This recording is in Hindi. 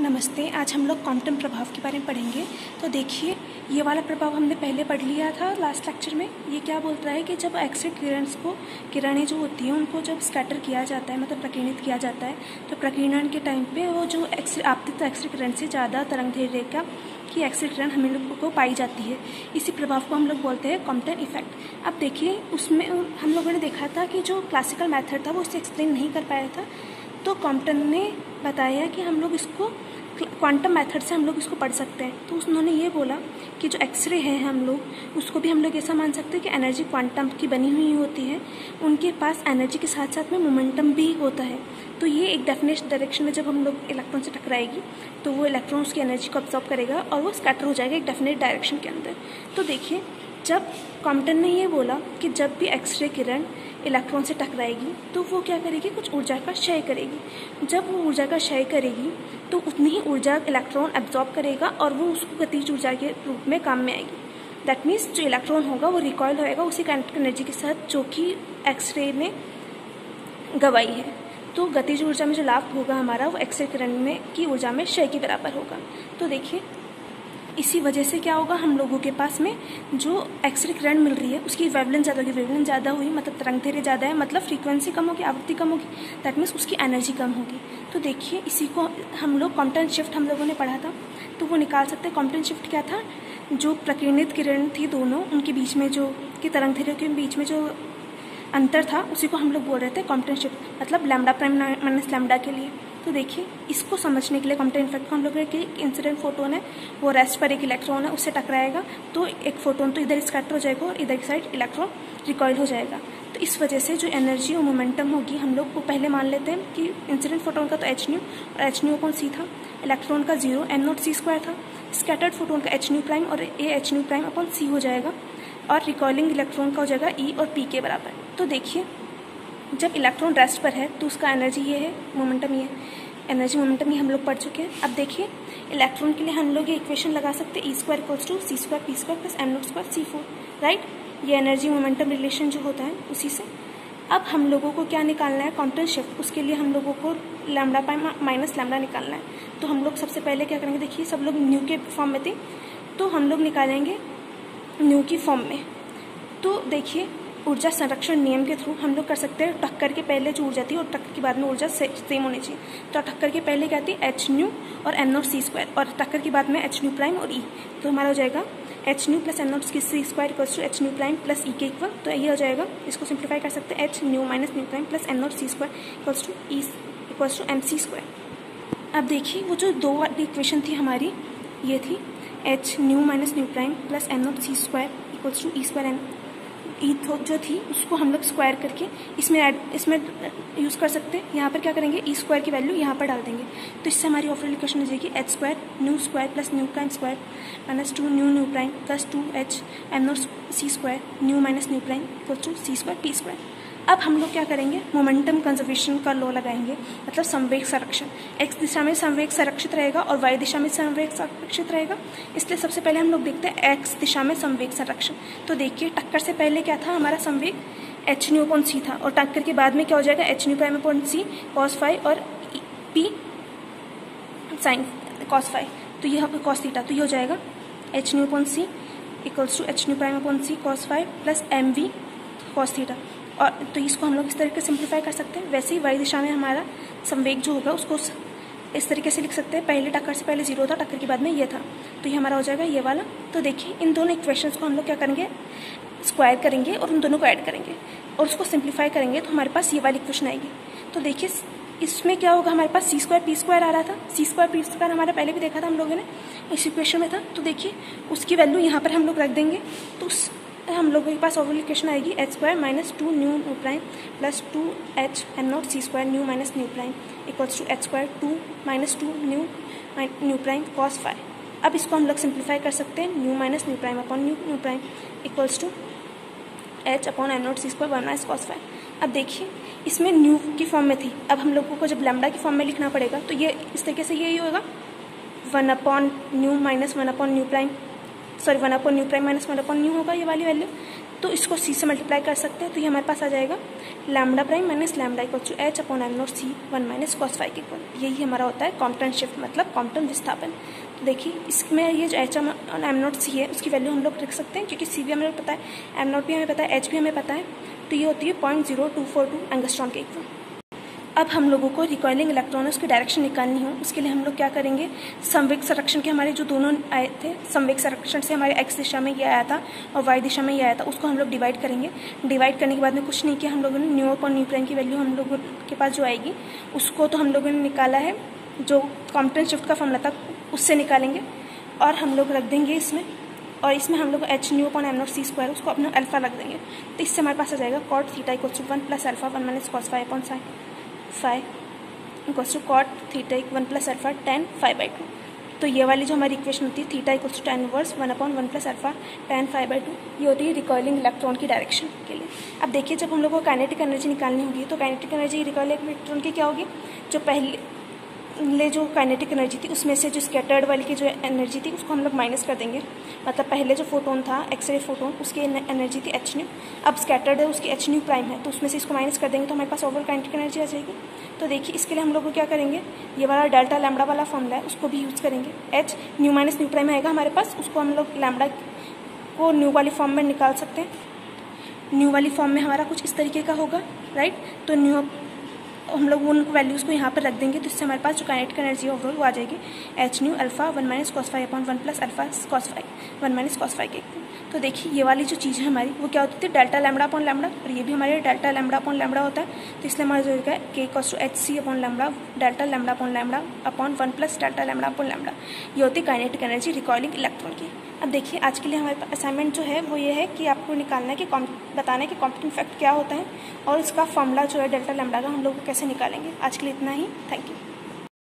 नमस्ते। आज हम लोग क्वांटम प्रभाव के बारे में पढ़ेंगे। तो देखिए, ये वाला प्रभाव हमने पहले पढ़ लिया था लास्ट लेक्चर में। ये क्या बोलता है कि जब एक्स रे किरणें जो होती हैं उनको जब स्कैटर किया जाता है, मतलब प्रकीर्णित किया जाता है, तो प्रकीर्णन के टाइम पे वो जो आपतित एक्स रे किरण से ज़्यादा तरंगदैर्घ्य की एक्स रे किरण हम लोग को पाई जाती है। इसी प्रभाव को हम लोग बोलते हैं क्वांटम इफेक्ट। अब देखिए, उसमें हम लोगों ने देखा था कि जो क्लासिकल मैथड था वो इसे एक्सप्लेन नहीं कर पाया था, तो कॉम्पटन ने बताया कि हम लोग इसको क्वांटम मेथड से हम लोग इसको पढ़ सकते हैं। तो उन्होंने ये बोला कि जो एक्सरे है हम लोग उसको भी हम लोग ऐसा मान सकते हैं कि एनर्जी क्वांटम की बनी हुई होती है, उनके पास एनर्जी के साथ साथ में मोमेंटम भी होता है। तो ये एक डेफिनेट डायरेक्शन में जब हम लोग इलेक्ट्रॉन से टकराएगी तो वो इलेक्ट्रॉन उसकी एनर्जी को अब्जॉर्ब करेगा और वो स्कैटर हो जाएगा एक डेफिनेट डायरेक्शन के अंदर। तो देखिए, जब कॉम्पटन ने ये बोला कि जब भी एक्सरे किरण इलेक्ट्रॉन से टकराएगी तो वो क्या करेगी, कुछ ऊर्जा का क्षय करेगी। जब वो ऊर्जा का क्षय करेगी तो उतनी ही ऊर्जा इलेक्ट्रॉन एब्जॉर्ब करेगा और वो उसको गतिज ऊर्जा के रूप में काम में आएगी। दैट मीन्स जो इलेक्ट्रॉन होगा वो रिकॉइल होएगा उसी काइनेटिक एनर्जी के साथ जो कि एक्सरे ने गवाई है। तो गतिज ऊर्जा में जो लाभ होगा हमारा वो एक्सरे किरण में की ऊर्जा में क्षय के बराबर होगा। तो देखिए, इसी वजह से क्या होगा, हम लोगों के पास में जो एक्सरे किरण मिल रही है उसकी वेवलेंथ ज़्यादा होगी। वेवलेंथ ज़्यादा हुई मतलब तरंगदैर्घ्य ज़्यादा है, मतलब फ्रीक्वेंसी कम होगी, आवृत्ति कम होगी, दैट मीन्स उसकी एनर्जी कम होगी। तो देखिए, इसी को हम लोग क्वांटम शिफ्ट हम लोगों ने पढ़ा था, तो वो निकाल सकते हैं। क्वांटम शिफ्ट क्या था, जो प्रकीर्णित किरण थी दोनों उनके बीच में जो कि तरंगदैर्घ्य के बीच में जो अंतर था उसी को हम लोग बोल रहे थे क्वांटम शिफ्ट, मतलब लैम्डा प्राइम माइनस लैम्डा के लिए। तो देखिए, इसको समझने के लिए क्वांटम इफेक्ट को हम लोग कि इंसिडेंट फोटोन है वो रेस्ट पर एक इलेक्ट्रॉन है उससे टकराएगा तो एक फोटोन तो इधर स्कैटर हो जाएगा और इधर की साइड इलेक्ट्रॉन रिकॉइल हो जाएगा। तो इस वजह से जो एनर्जी और मोमेंटम होगी हम लोग को पहले मान लेते हैं कि इंसिडेंट फोटोन का तो एच न्यू और एच न्यू अपॉन सी था, इलेक्ट्रॉन का 0 एम नॉट सी स्क्वायर था, स्कैटर्ड फोटोन का एच न्यू प्राइम और a H nu prime upon C हो जाएगा और रिकॉइलिंग इलेक्ट्रॉन का हो जाएगा ई और पी के बराबर। तो देखिए, जब इलेक्ट्रॉन रेस्ट पर है तो उसका एनर्जी ये है, मोमेंटम ये है, एनर्जी मोमेंटम ही हम लोग पढ़ चुके हैं। अब देखिए, इलेक्ट्रॉन के लिए हम लोग ये इक्वेशन लगा सकते हैं, E square equals to C square P square plus M naught square C 4, right. ये एनर्जी मोमेंटम रिलेशन जो होता है उसी से। अब हम लोगों को क्या निकालना है, क्वांटम शिफ्ट, उसके लिए हम लोगों को लैम्डा प्राइम माइनस लैम्डा निकालना है। तो हम लोग सबसे पहले क्या करेंगे, देखिए सब लोग न्यू के फॉर्म में थे तो हम लोग निकालेंगे न्यू की फॉर्म में। तो देखिए, ऊर्जा संरक्षण नियम के थ्रू हम लोग कर सकते हैं, टक्कर के पहले जो ऊर्जा थी और टक्कर के बाद में ऊर्जा सेम होनी चाहिए। तो टक्कर के पहले क्या थी, एच न्यू और एम नॉट सी स्क्वायर, और टक्कर के बाद में एच न्यू प्राइम और ई। तो हमारा हो जाएगा H nu plus M naught C square equals to H nu prime plus E K equal. तो ये हो जाएगा, इसको सिंप्लीफाई कर सकते हैं, H nu minus nu prime plus M naught C square equals to E equals to M C square. अब देखिए, वो जो दो वाली इक्वेशन थी हमारी, ये थी H nu minus nu prime plus M naught C square equals to E square M E जो थी उसको हम लोग स्क्वायर करके इसमें यूज़ कर सकते हैं। यहाँ पर क्या करेंगे, ई स्क्वायर की वैल्यू यहाँ पर डाल देंगे तो इससे हमारी ओवरऑल इक्वेशन हो जाएगी H square nu square plus nu prime square minus 2 nu nu prime plus 2 H M naught C square nu minus nu prime equal to C square P square. अब हम लोग क्या करेंगे, मोमेंटम कंजर्वेशन का लॉ लगाएंगे, मतलब संवेग संरक्षण। एक्स दिशा में संवेग संरक्षित रहेगा और वाई दिशा में संवेग संरक्षित रहेगा, इसलिए सबसे पहले हम लोग देखते हैं एक्स दिशा में संवेग संरक्षण। तो देखिए, टक्कर से पहले क्या था हमारा संवेग, एच न्यू अपॉन सी था, और टक्कर के बाद में क्या हो जाएगा, H nu prime upon c cos phi और पी साइन कॉस फाइव, तो ये कॉस थीटा, तो ये हो जाएगा H nu upon c equals to H nu prime upon c cos phi plus m v cos theta. और तो इसको हम लोग इस तरीके से सिंप्लीफाई कर सकते हैं। वैसे ही वाई दिशा में हमारा संवेग जो होगा उसको इस तरीके से लिख सकते हैं, पहले टक्कर से पहले 0 था, टक्कर के बाद में ये था, तो ये हमारा हो जाएगा ये वाला। तो देखिए, इन दोनों इक्वेशंस को हम लोग क्या करेंगे, स्क्वायर करेंगे और उन दोनों को ऐड करेंगे और उसको सिंप्लीफाई करेंगे तो हमारे पास ये वाली इक्वेशन आएगी। तो देखिए, इसमें क्या होगा, हमारे पास सी स्क्वायर पी स्क्वायर आ रहा था, सी स्क्वायर पी स्क्वायर हमारा पहले भी देखा था हम लोगों ने, इस इक्वेशन में था। तो देखिए, उसकी वैल्यू यहाँ पर हम लोग रख देंगे तो हम लोगों के पास ओवरऑल इक्वेशन आएगी h square minus 2 nu nu prime plus 2 H M naught C square nu minus nu prime equals to h square 2 minus 2 nu prime cos phi. अब इसको हम लोग सिंप्लीफाई कर सकते हैं, nu minus nu prime upon nu prime equals to h upon m naught C square 1 minus cos phi. अब देखिए, इसमें न्यू की फॉर्म में थी, अब हम लोगों को जब लैम्डा की फॉर्म में लिखना पड़ेगा तो ये इस तरीके से यही होगा, 1 upon new minus 1 upon nu prime, sorry 1 upon nu prime minus 1 upon new होगा ये वाली वैल्यू, तो इसको सी से मल्टीप्लाई कर सकते हैं, तो ये हमारे पास आ जाएगा lambda prime minus lambda equal to h upon m naught c 1 minus cos phi के इक्वल। यही हमारा होता है कॉम्पटन शिफ्ट, मतलब कॉम्पटन विस्थापन। तो देखिए इसमें ये जो एच एम नॉट सी है उसकी वैल्यू हम लोग रख सकते हैं, क्योंकि सी भी हमें पता है, एम नॉट भी हमें पता है, एच भी हमें पता है, तो ये होती है 0.0242 एंगस्ट्रॉम के इक्वल। अब हम लोगों को रिकॉइलिंग इलेक्ट्रॉन उसकी डायरेक्शन निकालनी हो, उसके लिए हम लोग क्या करेंगे, समवेग संरक्षण के हमारे जो दोनों आए थे, समवेग संरक्षण से हमारे एक्स दिशा में ये आया था और वाई दिशा में ये आया था, उसको हम लोग डिवाइड करेंगे। डिवाइड करने के बाद में कुछ नहीं किया हम लोगों ने, न्यू अपॉन न्यू प्राइम की वैल्यू हम लोगों के पास जो आएगी उसको तो हम लोगों ने निकाला है, जो कॉम्पटन शिफ्ट का फॉर्मूला था उससे निकालेंगे और हम लोग रख देंगे इसमें, और इसमें हम लोग h nu upon m naught सी स्क्वायर उसको अपना अल्फा रख देंगे। तो इससे हमारे पास आ जाएगा cot theta equals to 1 plus alpha 1 minus cos phi upon sine phi equals to cot theta 1 plus alpha tan phi by 2। तो ये वाली जो हमारी इक्वेशन होती है theta equals to tan inverse 1 upon 1 plus alpha tan phi by 2, ये होती है रिकॉइलिंग इलेक्ट्रॉन की डायरेक्शन के लिए। अब देखिए जब हम लोग को काइनेटिक एनर्जी निकालनी होगी तो काइनेटिक एनर्जी रिकॉइलिंग इलेक्ट्रॉन की क्या होगी, जो पहले जो काइनेटिक एनर्जी थी उसमें से जो स्कैटर्ड वाली की जो एनर्जी थी उसको हम लोग माइनस कर देंगे। मतलब पहले जो फोटोन था एक्सरे फोटोन उसकी एनर्जी थी एच न्यू, अब स्कैटर्ड है उसकी एच न्यू प्राइम है, तो उसमें से इसको माइनस कर देंगे तो हमारे पास ओवरऑल काइनेटिक एनर्जी आ जाएगी। तो देखिए इसके लिए हम लोग को क्या करेंगे, ये वाला डेल्टा लैम्डा वाला फॉर्मूला है उसको भी यूज़ करेंगे। H nu minus nu prime आएगा हमारे पास, उसको हम लोग लैम्डा को न्यू वाली फॉर्म में निकाल सकते हैं। न्यू वाली फॉर्म में हमारा कुछ इस तरीके का होगा, राइट। तो न्यू हम लोग उन वैल्यूज़ को यहाँ पर रख देंगे, तो इससे हमारे पास जो काइनेटिक एनर्जी है ओवरऑल वो आ जाएगी h nu alpha 1 minus cos phi upon 1 plus alpha cos phi 1 minus cos phi के। तो देखिए ये वाली जो चीज़ है हमारी वो क्या होती थी, डेल्टा लैम्डा अपॉन लैम्डा, और ये भी हमारे डेल्टा लैम्डा अपॉन लैम्डा होता है। तो इसलिए हमारा जो है K equals to h c upon lambda delta lambda upon lambda upon 1 plus delta lambda upon lambda, ये होती है काइनेटिक एनर्जी रिकॉइलिंग इलेक्ट्रॉन की। अब देखिए आज के लिए हमारे पास असाइनमेंट जो है वो ये है कि आपको निकालना है कि बताना है कि कॉम्पटन फैक्ट क्या होता है और इसका फॉर्मूला जो है डेल्टा लैम्डा का हम लोग कैसे निकालेंगे। आज के लिए इतना ही, थैंक यू।